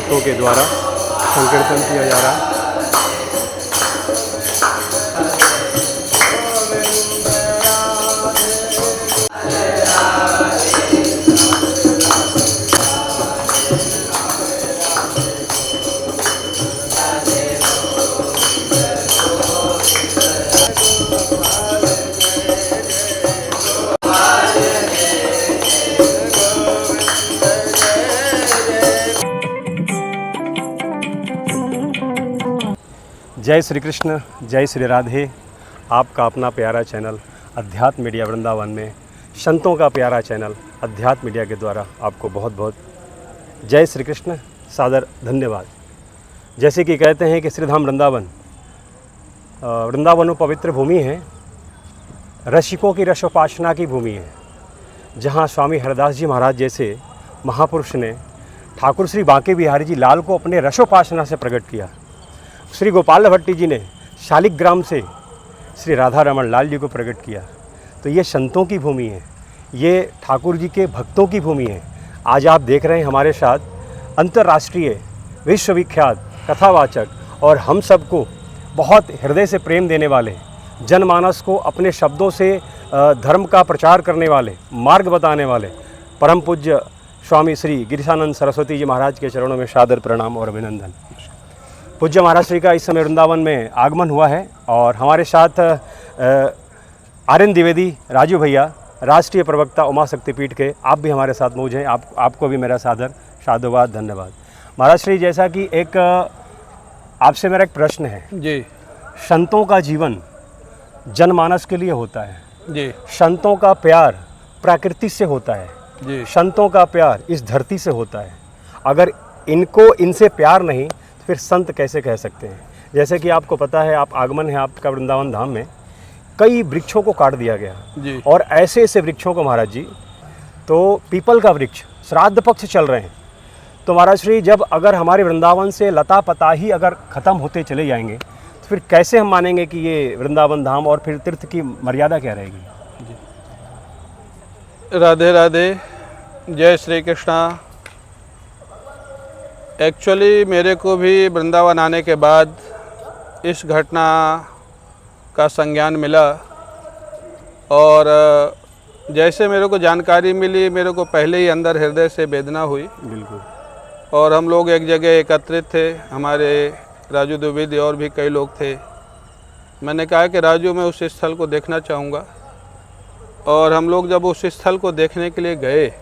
भक्तों के द्वारा संकीर्तन किया जा रहा है। जय श्री कृष्ण, जय श्री राधे। आपका अपना प्यारा चैनल अध्यात्म मीडिया वृंदावन में संतों का प्यारा चैनल अध्यात्म मीडिया के द्वारा आपको बहुत बहुत जय श्री कृष्ण, सादर धन्यवाद। जैसे कि कहते हैं कि श्रीधाम वृंदावन पवित्र भूमि है, रसिकों की रसोपासना की भूमि है, जहाँ स्वामी हरदास जी महाराज जैसे महापुरुष ने ठाकुर श्री बांके बिहारी जी लाल को अपने रसोपासना से प्रकट किया। श्री गोपाल भट्टी जी ने शालिग्राम से श्री राधा रमण लाल जी को प्रकट किया। तो ये संतों की भूमि है, ये ठाकुर जी के भक्तों की भूमि है। आज आप देख रहे हैं हमारे साथ अंतर्राष्ट्रीय विश्वविख्यात कथावाचक और हम सबको बहुत हृदय से प्रेम देने वाले, जनमानस को अपने शब्दों से धर्म का प्रचार करने वाले, मार्ग बताने वाले परम पूज्य स्वामी श्री गिरिशानंद सरस्वती जी महाराज के चरणों में सादर प्रणाम और अभिनंदन। पूज्य महाराज श्री का इस समय वृंदावन में आगमन हुआ है और हमारे साथ आर्यन द्विवेदी राजू भैया, राष्ट्रीय प्रवक्ता उमा शक्तिपीठ के, आप भी हमारे साथ मौजूद हैं। आपको भी मेरा सादर साधुवाद, धन्यवाद। महाराज श्री, जैसा कि एक आपसे मेरा एक प्रश्न है जी। संतों का जीवन जनमानस के लिए होता है जी। संतों का प्यार प्रकृति से होता है जी। संतों का प्यार इस धरती से होता है। अगर इनसे प्यार नहीं तो फिर संत कैसे कह सकते हैं? जैसे कि आपको पता है, आप आगमन है आपका वृंदावन धाम में, कई वृक्षों को काट दिया गया जी। और ऐसे ऐसे वृक्षों को महाराज जी, तो पीपल का वृक्ष श्राद्ध पक्ष चल रहे हैं, तो महाराज श्री जब अगर हमारे वृंदावन से लता पता ही अगर ख़त्म होते चले जाएंगे तो फिर कैसे हम मानेंगे कि ये वृंदावन धाम और फिर तीर्थ की मर्यादा क्या रहेगी? राधे राधे, जय श्री कृष्णा। एक्चुअली मेरे को भी वृंदावन आने के बाद इस घटना का संज्ञान मिला और जैसे मेरे को जानकारी मिली, मेरे को पहले ही अंदर हृदय से वेदना हुई। बिल्कुल। और हम लोग एक जगह एकत्रित थे, हमारे राजू द्विवेदी और भी कई लोग थे। मैंने कहा कि राजू, मैं उस स्थल को देखना चाहूँगा। और हम लोग जब उस स्थल को देखने के लिए गए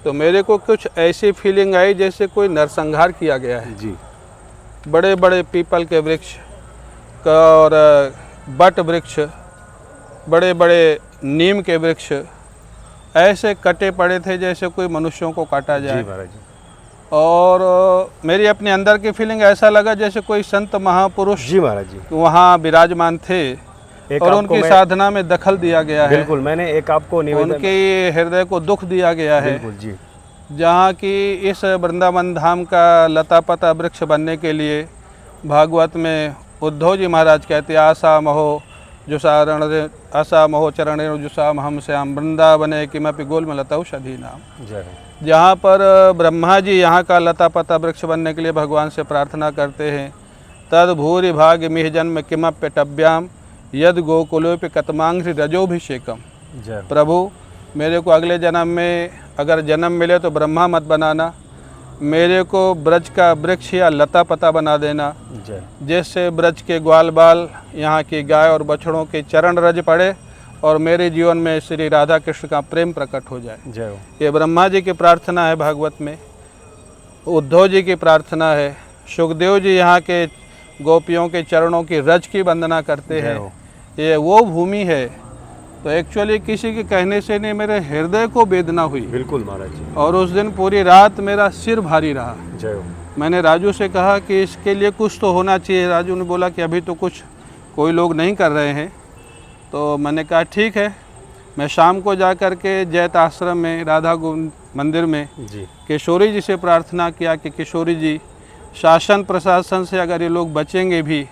तो मेरे को कुछ ऐसी फीलिंग आई जैसे कोई नरसंहार किया गया है जी। बड़े बड़े पीपल के वृक्ष और बट वृक्ष, बड़े बड़े नीम के वृक्ष ऐसे कटे पड़े थे जैसे कोई मनुष्यों को काटा जाए। जी महाराज जी। और मेरी अपने अंदर की फीलिंग ऐसा लगा जैसे कोई संत महापुरुष जी महाराज जी वहाँ विराजमान थे और उनकी साधना में दखल दिया गया है। बिल्कुल, मैंने एक आपको निवेदन, उनके हृदय को दुख दिया गया है। बिल्कुल जी। जहाँ की इस वृंदावन धाम का लता पता वृक्ष बनने के लिए भागवत में उद्धव जी महाराज कहते हैं, आशा महो चरण जुषाम हम श्याम वृंदावने किमपि गोलमलतौषधि नाम। जहाँ पर ब्रह्मा जी यहाँ का लता पता वृक्ष बनने के लिए भगवान से प्रार्थना करते हैं, तद भूरि भाग्य मिह जन्म किमप्यटव्याम यद गोकुलोपि कतमांघ्रि रजोभिषेकम। प्रभु, मेरे को अगले जन्म में अगर जन्म मिले तो ब्रह्मा मत बनाना, मेरे को ब्रज का वृक्ष या लता पता बना देना, जिससे ब्रज के ग्वाल बाल, यहाँ की गाय और बछड़ों के चरण रज पड़े और मेरे जीवन में श्री राधा कृष्ण का प्रेम प्रकट हो जाए। जय हो। ये ब्रह्मा जी की प्रार्थना है भागवत में, उद्धव जी की प्रार्थना है, सुखदेव जी यहाँ के गोपियों के चरणों की रज की वंदना करते हैं। ये वो भूमि है। तो एक्चुअली किसी के कहने से नहीं, मेरे हृदय को वेदना हुई। बिल्कुल महाराज जी। और उस दिन पूरी रात मेरा सिर भारी रहा। जय हो। मैंने राजू से कहा कि इसके लिए कुछ तो होना चाहिए। राजू ने बोला कि अभी तो कुछ कोई लोग नहीं कर रहे हैं। तो मैंने कहा ठीक है, मैं शाम को जा कर के जैत आश्रम में राधा गोविंद मंदिर में किशोरी जी से प्रार्थना किया कि किशोरी जी, शासन प्रशासन से अगर ये लोग बचेंगे भी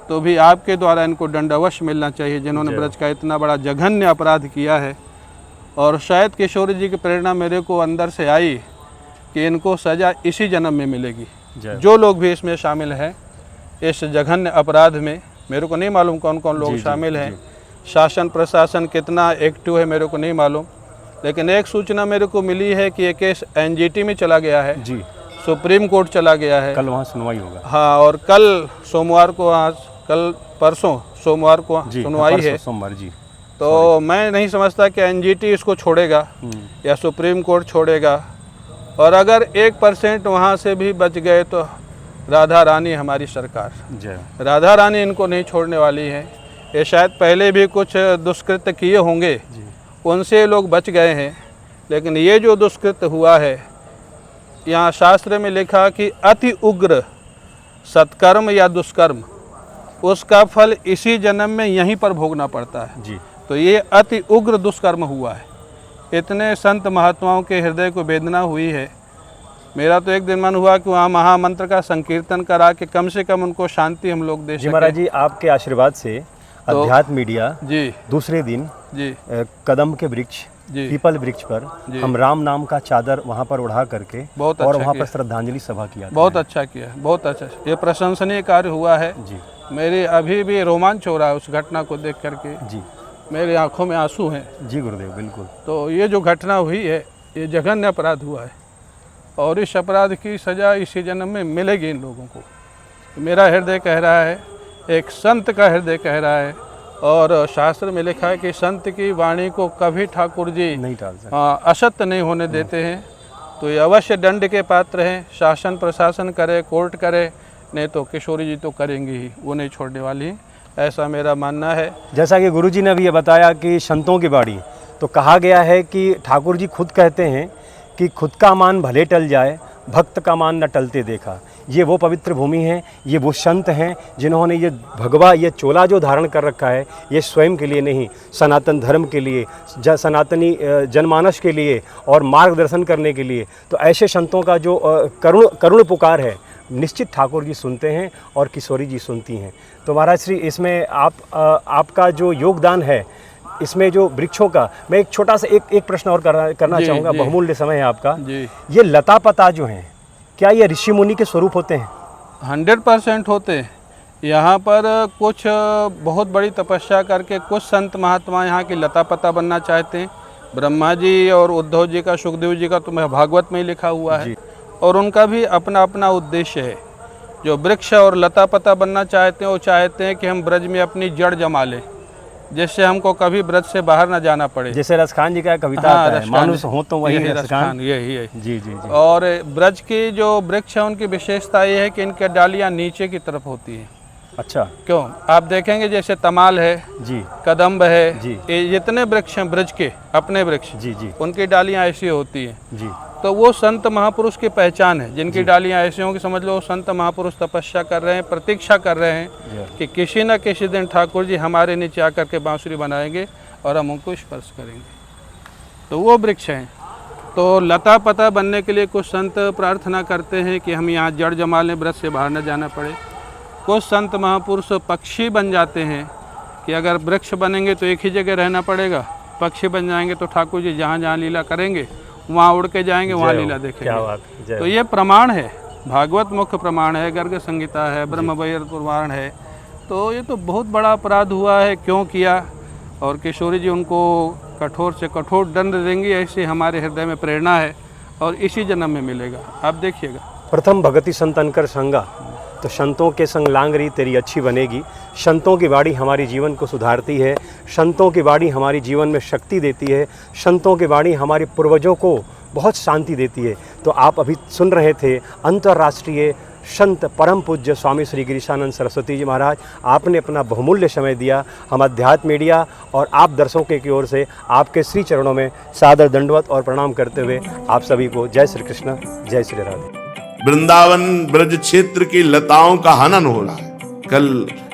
तो भी आपके द्वारा इनको दंड अवश्य मिलना चाहिए, जिन्होंने ब्रज का इतना बड़ा जघन्य अपराध किया है। और शायद किशोरी जी की प्रेरणा मेरे को अंदर से आई कि इनको सज़ा इसी जन्म में मिलेगी। जय। जो लोग भी इसमें शामिल हैं इस जघन्य अपराध में, मेरे को नहीं मालूम कौन कौन लोग जी, शामिल जी, हैं, जी। शासन प्रशासन कितना एक्टिव है मेरे को नहीं मालूम, लेकिन एक सूचना मेरे को मिली है कि ये केस एनजीटी में चला गया है, जी, सुप्रीम कोर्ट चला गया है। कल वहाँ सुनवाई होगा। हाँ, और कल सोमवार को, आज कल परसों सोमवार को जी, सुनवाई परसों है। सोमवार जी। तो मैं नहीं समझता कि एनजीटी इसको छोड़ेगा या सुप्रीम कोर्ट छोड़ेगा, और अगर 1% वहाँ से भी बच गए तो राधा रानी हमारी सरकार, जय। राधा रानी इनको नहीं छोड़ने वाली है। ये शायद पहले भी कुछ दुष्कृत्य किए होंगे, उनसे लोग बच गए हैं, लेकिन ये जो दुष्कृत्य हुआ है, यहाँ शास्त्र में लिखा कि अति उग्र सत्कर्म या दुष्कर्म, उसका फल इसी जन्म में यहीं पर भोगना पड़ता है जी। तो ये अति उग्र दुष्कर्म हुआ है। इतने संत महात्माओं के हृदय को वेदना हुई है। मेरा तो एक दिन मन हुआ कि वहाँ महामंत्र का संकीर्तन करा के कम से कम उनको शांति हम लोग दे जी महाराज सकें। जी, आपके आशीर्वाद से अध्यात्म मीडिया जी दूसरे दिन जी कदम के वृक्ष, जी पीपल वृक्ष पर जी। हम राम नाम का चादर वहाँ पर उड़ा करके बहुत और अच्छा वहाँ पर किया। श्रद्धांजलि सभा किया था। बहुत अच्छा किया, बहुत अच्छा, ये प्रशंसनीय कार्य हुआ है। जी मेरे अभी भी रोमांच हो रहा है उस घटना को देख करके, जी मेरी आंखों में आंसू हैं। जी गुरुदेव, बिल्कुल। तो ये जो घटना हुई है, ये जघन्य अपराध हुआ है, और इस अपराध की सज़ा इसी जन्म में मिलेगी इन लोगों को। मेरा हृदय कह रहा है, एक संत का हृदय कह रहा है, और शास्त्र में लिखा है कि संत की वाणी को कभी ठाकुर जी नहीं टाल सकते। असत्य नहीं होने देते हैं। तो ये अवश्य दंड के पात्र हैं। शासन प्रशासन करे, कोर्ट करे, नहीं तो किशोरी जी तो करेंगी ही, वो नहीं छोड़ने वाली, ऐसा मेरा मानना है। जैसा कि गुरुजी ने भी ये बताया कि संतों की बाड़ी, तो कहा गया है कि ठाकुर जी खुद कहते हैं कि खुद का मान भले टल जाए, भक्त का मान न टलते देखा। ये वो पवित्र भूमि है, ये वो संत हैं जिन्होंने ये भगवा, ये चोला जो धारण कर रखा है, ये स्वयं के लिए नहीं, सनातन धर्म के लिए, सनातनी जनमानस के लिए और मार्गदर्शन करने के लिए। तो ऐसे संतों का जो करुण पुकार है, निश्चित ठाकुर जी सुनते हैं और किशोरी जी सुनती हैं। तो महाराज श्री, इसमें आपका जो योगदान है, इसमें जो वृक्षों का, मैं एक छोटा सा एक प्रश्न और करना चाहूँगा, बहुमूल्य समय है आपका जी। ये लता पता जो हैं, क्या ये ऋषि मुनि के स्वरूप होते हैं? 100% होते हैं। यहाँ पर कुछ बहुत बड़ी तपस्या करके कुछ संत महात्मा यहाँ की लता पता बनना चाहते हैं। ब्रह्मा जी और उद्धव जी का, सुखदेव जी का तो भागवत में ही लिखा हुआ है, और उनका भी अपना अपना उद्देश्य है। जो वृक्ष और लता पता बनना चाहते हैं, वो चाहते हैं कि हम ब्रज में अपनी जड़ जमा लें, जिससे हमको कभी ब्रज से बाहर न जाना पड़े। जैसे रसखान जी का कविता आता है, मानुष हो तो वही रसखान, यही है। जी जी जी। और ब्रज की जो वृक्ष है, उनकी विशेषता ये है कि इनकी डालियाँ नीचे की तरफ होती हैं। अच्छा, क्यों? आप देखेंगे जैसे तमाल है जी, कदम्ब है जी, ये जितने वृक्ष हैं ब्रज के, अपने वृक्ष, जी जी उनकी डालियाँ ऐसी होती हैं। जी। तो वो संत महापुरुष की पहचान है, जिनकी डालियाँ ऐसी होंगी, समझ लो संत महापुरुष तपस्या कर रहे हैं, प्रतीक्षा कर रहे हैं कि किसी न किसी दिन ठाकुर जी हमारे नीचे आकर के बांसुरी बनाएंगे और हम उनको स्पर्श करेंगे। तो वो वृक्ष हैं। तो लता पता बनने के लिए कुछ संत प्रार्थना करते हैं कि हम यहाँ जड़ जमा लें, ब्रज से बाहर न जाना पड़े। कुछ संत महापुरुष पक्षी बन जाते हैं कि अगर वृक्ष बनेंगे तो एक ही जगह रहना पड़ेगा, पक्षी बन जाएंगे तो ठाकुर जी जहाँ जहाँ लीला करेंगे वहाँ उड़ के जाएंगे, वहाँ लीला देखेंगे। क्या बात, तो ये प्रमाण है, भागवत मुख्य प्रमाण है, गर्ग संहिता है, ब्रह्म वैवर्त पुराण है। तो ये तो बहुत बड़ा अपराध हुआ है, क्यों किया, और किशोरी जी उनको कठोर से कठोर दंड देंगी, ऐसी हमारे हृदय में प्रेरणा है, और इसी जन्म में मिलेगा। आप देखिएगा। प्रथम भगति संतन कर संगा, तो संतों के संग लांगरी तेरी अच्छी बनेगी। संतों की वाणी हमारी जीवन को सुधारती है, संतों की वाणी हमारी जीवन में शक्ति देती है, संतों की वाणी हमारे पूर्वजों को बहुत शांति देती है। तो आप अभी सुन रहे थे अंतर्राष्ट्रीय संत परम पूज्य स्वामी श्री गिरीशानंद सरस्वती जी महाराज, आपने अपना बहुमूल्य समय दिया। हम अध्यात्म मीडिया और आप दर्शकों की ओर से आपके श्री चरणों में सादर दंडवत और प्रणाम करते हुए आप सभी को जय श्री कृष्ण, जय श्री राधे। वृंदावन ब्रज क्षेत्र की लताओं का हनन हो रहा है। कल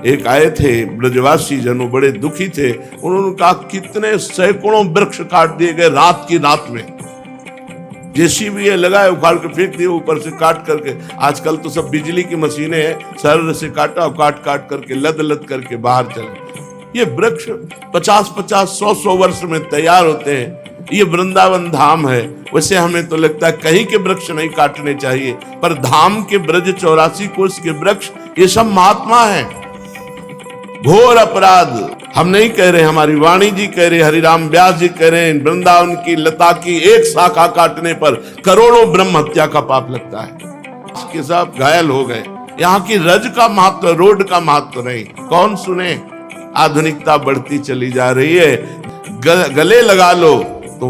एक आए थे ब्रजवासी जनों, बड़े दुखी थे। उन्होंने कहा कितने सैकड़ों वृक्ष काट दिए गए रात की रात में। जेसीबी ये लगाए, उखाड़ के फेंक दिए ऊपर से काट करके। आजकल तो सब बिजली की मशीनें हैं, सरल से काटा और काट काट करके लद लद करके बाहर चले। ये वृक्ष 50-50, 100-100 वर्ष में तैयार होते हैं। ये वृंदावन धाम है। वैसे हमें तो लगता है कहीं के वृक्ष नहीं काटने चाहिए, पर धाम के ब्रज 84 कोष के वृक्ष ये सब महात्मा है। घोर अपराध हम नहीं कह रहे, हमारी वाणी जी कह रहे, हरिराम व्यास जी कह रहे हैं, वृंदावन की लता की एक शाखा काटने पर करोड़ों ब्रह्म हत्या का पाप लगता है। इसके साथ घायल हो गए। यहाँ की रज का महत्व, रोड का महत्व नहीं, कौन सुने। आधुनिकता बढ़ती चली जा रही है। गले लगा लो तो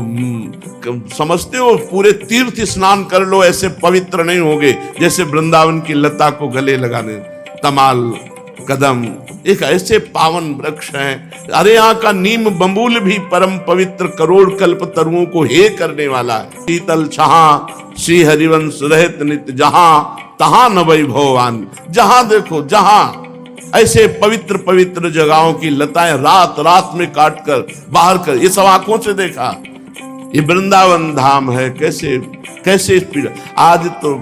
समझते हो पूरे तीर्थ स्नान कर लो, ऐसे पवित्र नहीं होगे जैसे वृंदावन की लता को गले लगाने। तमाल, कदम एक ऐसे पावन वृक्ष हैं। अरे यहाँ का नीम बम्बूल भी परम पवित्र करोड़ कल्प तरुओं को हे करने वाला है। शीतल छहा श्री हरिवंश रहत नित्य जहां तहां न वैभवान। जहां देखो जहां ऐसे पवित्र पवित्र जगहों की लताएं रात रात में काट कर बाहर कर, ये सब आंखों से देखा। ये वृंदावन धाम है। कैसे कैसे पीड़ा। आज तो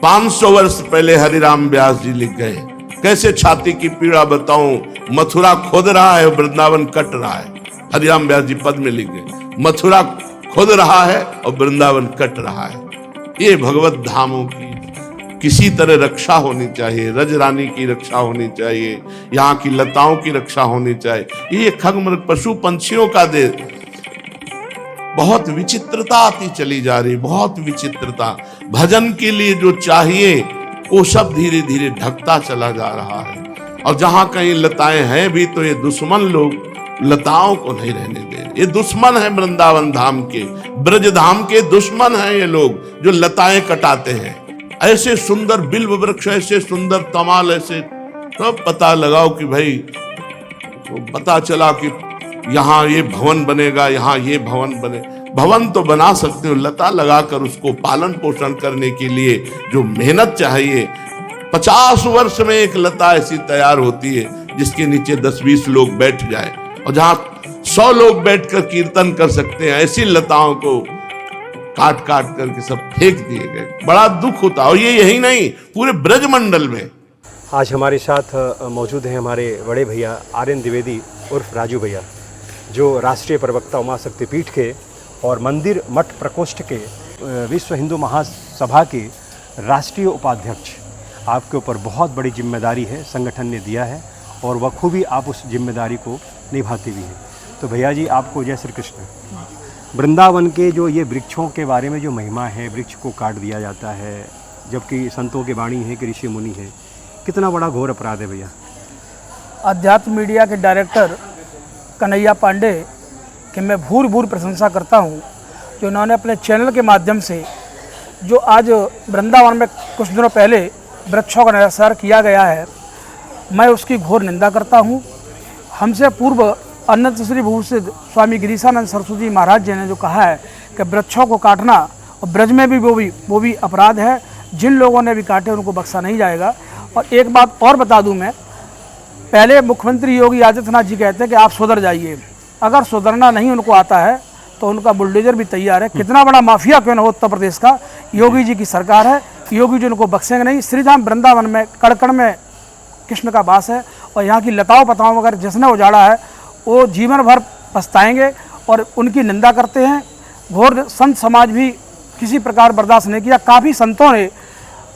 500 वर्ष पहले हरिराम व्यास जी लिख गए। कैसे छाती की पीड़ा बताऊं। मथुरा खोद रहा है, वृंदावन कट रहा है। हरिराम व्यास जी पद में लिख गए, मथुरा खोद रहा है और वृंदावन कट रहा है। ये भगवत धामों की किसी तरह रक्षा होनी चाहिए। रजरानी की रक्षा होनी चाहिए, यहाँ की लताओं की रक्षा होनी चाहिए। ये खगमृग पशु पंछियों का देश। बहुत विचित्रता आती चली जा रही, बहुत विचित्रता। भजन के लिए जो चाहिए वो सब धीरे धीरे ढकता चला जा रहा है। और जहां कहीं लताएं हैं भी तो ये दुश्मन लोग लताओं को नहीं रहने दे रहे। ये दुश्मन है वृंदावन धाम के, ब्रज धाम के दुश्मन हैं ये लोग जो लताएं कटाते हैं। ऐसे सुंदर बिल्व वृक्ष, ऐसे सुंदर तमाल, ऐसे तब पता लगाओ कि भाई तो पता चला कि यहाँ ये भवन बनेगा, यहाँ ये भवन बने। भवन तो बना सकते हो, लता लगाकर उसको पालन पोषण करने के लिए जो मेहनत चाहिए। 50 वर्ष में एक लता ऐसी तैयार होती है जिसके नीचे 10-20 लोग बैठ जाए, और जहां 100 लोग बैठकर कीर्तन कर सकते हैं, ऐसी लताओं को काट काट करके सब फेंक दिए गए। बड़ा दुख होता है। और ये यही नहीं, पूरे ब्रजमंडल में। आज हमारे साथ मौजूद हैं हमारे बड़े भैया आर्यन द्विवेदी उर्फ राजू भैया, जो राष्ट्रीय प्रवक्ता उमा शक्ति पीठ के और मंदिर मठ प्रकोष्ठ के विश्व हिंदू महासभा के राष्ट्रीय उपाध्यक्ष। आपके ऊपर बहुत बड़ी जिम्मेदारी है, संगठन ने दिया है और बखूबी आप उस जिम्मेदारी को निभाते भी हैं। तो भैया जी आपको जय श्री कृष्ण। वृंदावन के जो ये वृक्षों के बारे में जो महिमा है, वृक्ष को काट दिया जाता है जबकि संतों की वाणी है कि ऋषि मुनि है, कितना बड़ा घोर अपराध है भैया। अध्यात्म मीडिया के डायरेक्टर कन्हैया पांडे कि मैं भूर भूर प्रशंसा करता हूं, जो उन्होंने अपने चैनल के माध्यम से जो आज वृंदावन में कुछ दिनों पहले वृक्षों का निरासार किया गया है, मैं उसकी घोर निंदा करता हूं। हमसे पूर्व अनंत श्री भूषित स्वामी गिरीशानंद सरस्वती महाराज जी ने जो कहा है कि वृक्षों को काटना और ब्रज में भी वो भी अपराध है। जिन लोगों ने भी काटे उनको बख्शा नहीं जाएगा। और एक बात और बता दूं मैं, पहले मुख्यमंत्री योगी आदित्यनाथ जी कहते हैं कि आप सुधर जाइए। अगर सुधरना नहीं उनको आता है तो उनका बुलडोजर भी तैयार है। कितना बड़ा माफिया क्यों ना हो उत्तर प्रदेश का, योगी जी की सरकार है। योगी जी उनको बख्शेंगे नहीं। श्रीधाम वृंदावन में कड़कड़ में कृष्ण का वास है और यहाँ की लताओं पताओं अगर जिसने उजाड़ा है वो जीवन भर पछताएंगे और उनकी निंदा करते हैं। घोर संत समाज भी किसी प्रकार बर्दाश्त नहीं किया। काफ़ी संतों ने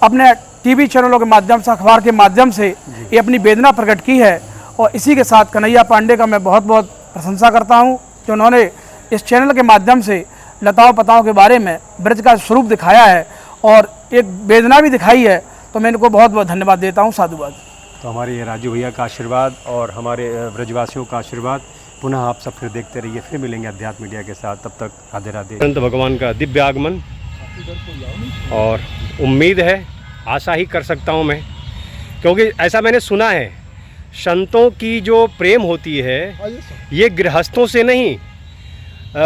अपने टीवी चैनलों के माध्यम से, अखबार के माध्यम से ये अपनी वेदना प्रकट की है। और इसी के साथ कन्हैया पांडे का मैं बहुत बहुत प्रशंसा करता हूँ जो उन्होंने इस चैनल के माध्यम से लताओं पताओं के बारे में ब्रज का स्वरूप दिखाया है और एक वेदना भी दिखाई है। तो मैं इनको बहुत बहुत धन्यवाद देता हूँ, साधुवाद। तो हमारे राजू भैया का आशीर्वाद और हमारे ब्रजवासियों का आशीर्वाद। पुनः आप सब फिर देखते रहिए, फिर मिलेंगे अध्यात्म मीडिया के साथ। तब तक राधे राधे। संत भगवान का दिव्य आगमन और उम्मीद है, आशा ही कर सकता हूँ मैं, क्योंकि ऐसा मैंने सुना है संतों की जो प्रेम होती है ये गृहस्थों से नहीं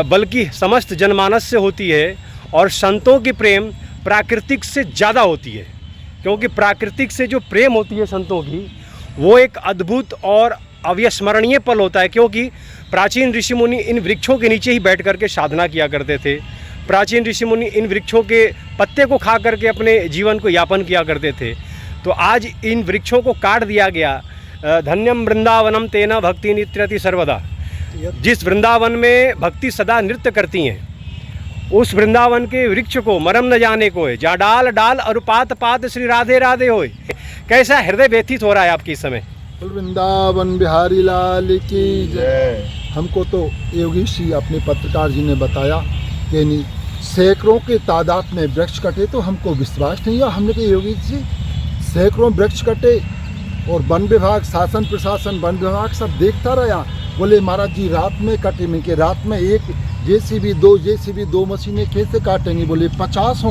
बल्कि समस्त जनमानस से होती है। और संतों की प्रेम प्राकृतिक से ज़्यादा होती है, क्योंकि प्राकृतिक से जो प्रेम होती है संतों की वो एक अद्भुत और अविस्मरणीय पल होता है। क्योंकि प्राचीन ऋषि मुनि इन वृक्षों के नीचे ही बैठ करके साधना किया करते थे। प्राचीन ऋषि मुनि इन वृक्षों के पत्ते को खा करके अपने जीवन को यापन किया करते थे। तो आज इन वृक्षों को काट दिया गया। धन्यम वृंदावनम तेना भक्ति नित्यति सर्वदा। जिस वृंदावन में भक्ति सदा नृत्य करती हैं, उस वृंदावन के वृक्ष को मरम न जाने को है, जहाँ डाल डाल और पात पात श्री राधे राधे होए। कैसा हृदय व्यथित हो रहा है आपकी इस समय? वृंदावन बिहारी लाल की जय। हमको तो योगी श्री अपने पत्रकार जी ने बताया कि नहीं सैकड़ों के तादाद में वृक्ष कटे, तो हमको विश्वास नहीं हुआ। हमने कहा योगी जी सैकड़ों वृक्ष कटे और वन विभाग, शासन प्रशासन, वन विभाग सब देखता रहा। बोले महाराज जी रात में कटे, में के रात में एक जेसीबी दो मशीनें कैसे काटेंगे? बोले 50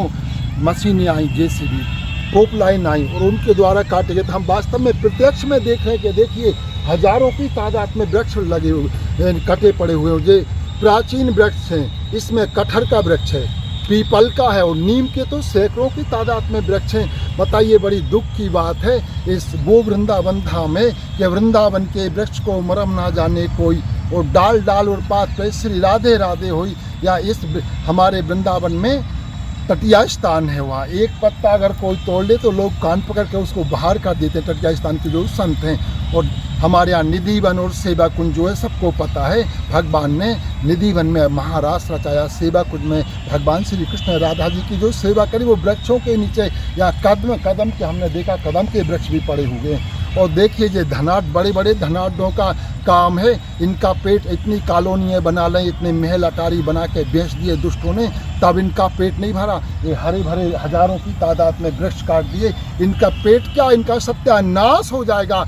मशीनें आई, जेसीबी पोप लाइन आई और उनके द्वारा काटे गए। तो हम वास्तव में प्रत्यक्ष में देख रहे हैं कि देखिए हजारों की तादाद में वृक्ष लगे हुए, कटे पड़े हुए हैं। जो प्राचीन वृक्ष हैं, इसमें कटहर का वृक्ष है, पीपल का है और नीम के तो सैकड़ों की तादाद में वृक्ष हैं। बताइए बड़ी दुख की बात है इस वो वृंदावन धाम में कि वृंदावन के वृक्ष को मरम ना जाने कोई, और डाल डाल और पात पे श्री राधे राधे हुई। या इस हमारे वृंदावन में तटिया स्थान है, वहाँ एक पत्ता अगर कोई तोड़ ले तो लोग कान पकड़ के उसको बाहर कर देते हैं। तटिया स्थान के जो संत हैं, और हमारे यहाँ निधि वन और सेवा कुंज जो है सबको पता है, भगवान ने निधि वन में महारास रचाया, सेवा कुंज में भगवान श्री कृष्ण राधा जी की जो सेवा करी वो वृक्षों के नीचे या कदम कदम के, हमने देखा कदम के वृक्ष भी पड़े हुए हैं। और देखिए ये धनाढ़, बड़े बड़े धनाढ़ों का काम है, इनका पेट, इतनी कॉलोनियाँ बना लें, इतने महल अटारी बना के बेच दिए दुष्टों ने, तब इनका पेट नहीं भरा। ये हरे भरे हजारों की तादाद में वृक्ष काट दिए, इनका पेट क्या, इनका सत्यानाश हो जाएगा।